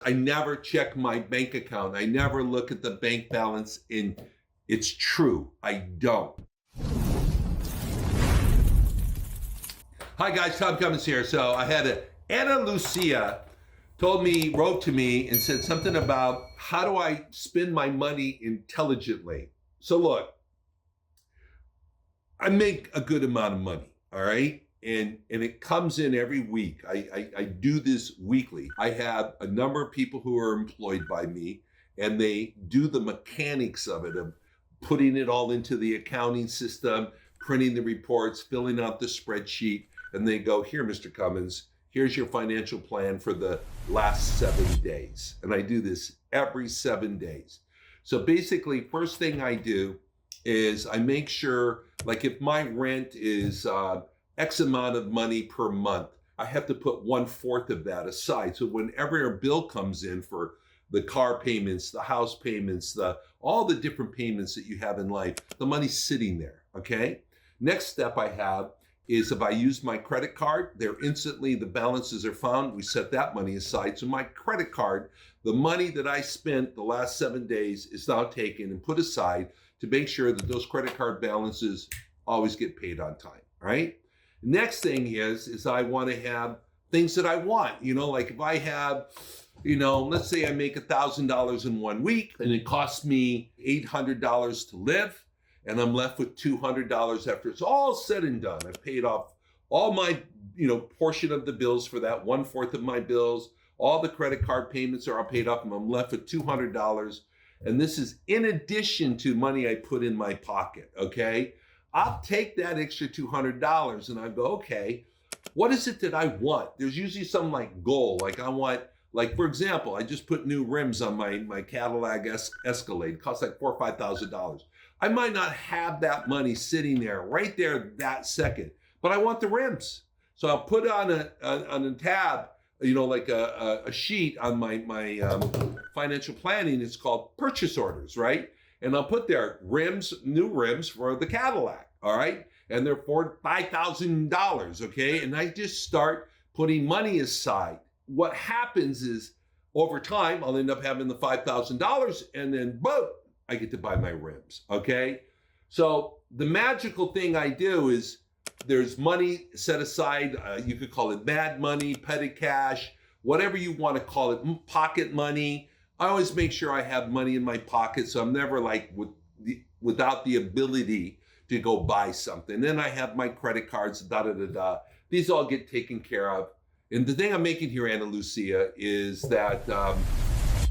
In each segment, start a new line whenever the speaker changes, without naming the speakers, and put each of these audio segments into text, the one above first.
I never check my bank account. I never look at the bank balance. It's true. I don't. Hi guys, Tom Cummins here. So I had Anna Lucia wrote to me and said something about how do I spend my money intelligently. So look, I make a good amount of money, all right? And it comes in every week. I do this weekly. I have a number of people who are employed by me, and they do the mechanics of it, of putting it all into the accounting system, printing the reports, filling out the spreadsheet, and they go, here, Mr. Cummins, here's your financial plan for the last 7 days. And I do this every 7 days. So basically, first thing I do is I make sure, like if my rent is X amount of money per month, I have to put 1/4 of that aside. So whenever a bill comes in for the car payments, the house payments, all the different payments that you have in life, the money's sitting there, okay? Next step I have is if I use my credit card, instantly the balances are found. We set that money aside. So my credit card, the money that I spent the last 7 days is now taken and put aside to make sure that those credit card balances always get paid on time, right? Next thing is I want to have things that I want, like if I have, let's say I make $1,000 in 1 week and it costs me $800 to live, and I'm left with $200 after it's all said and done. I've paid off all my, portion of the bills for that, 1/4 of my bills, all the credit card payments are all paid off, and I'm left with $200. And this is in addition to money I put in my pocket, okay? I'll take that extra $200 and I go, okay, what is it that I want? There's usually some goal, I want, for example, I just put new rims on my Cadillac Escalade. It costs $4,000 or $5,000. I might not have that money sitting there right there that second, but I want the rims. So I'll put on a tab, a sheet on my financial planning. It's called purchase orders, right? And I'll put there new rims for the Cadillac, all right? And they're for $5,000, okay? And I just start putting money aside. What happens is over time, I'll end up having the $5,000 and then boom, I get to buy my rims, okay? So the magical thing I do is there's money set aside. You could call it mad money, petty cash, whatever you want to call it, pocket money. I always make sure I have money in my pocket, so I'm never without the ability to go buy something. Then I have my credit cards, These all get taken care of. And the thing I'm making here, Anna Lucia, is that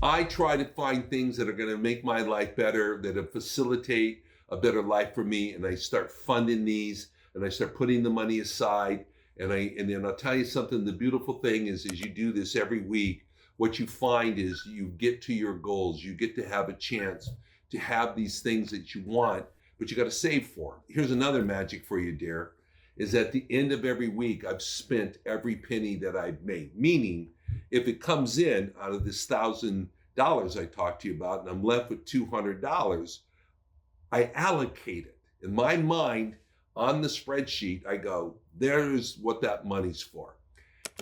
I try to find things that are going to make my life better, that facilitate a better life for me, and I start funding these, and I start putting the money aside, and then I'll tell you something. The beautiful thing is you do this every week, what you find is you get to your goals. You get to have a chance to have these things that you want, but you got to save for them. Here's another magic for you, dear, is at the end of every week, I've spent every penny that I've made. Meaning, if it comes in out of this $1,000 I talked to you about, and I'm left with $200, I allocate it. In my mind, on the spreadsheet, I go, there's what that money's for.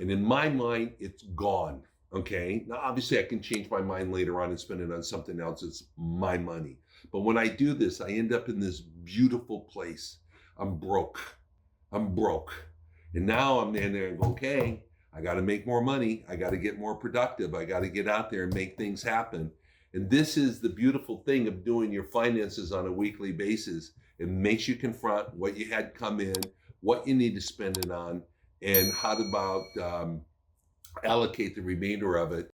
And in my mind, it's gone. Okay, now obviously I can change my mind later on and spend it on something else. It's my money. But when I do this, I end up in this beautiful place. I'm broke. And now I'm in there and go, okay, I got to make more money. I got to get more productive. I got to get out there and make things happen. And this is the beautiful thing of doing your finances on a weekly basis. It makes you confront what you had come in, what you need to spend it on, and how to allocate the remainder of it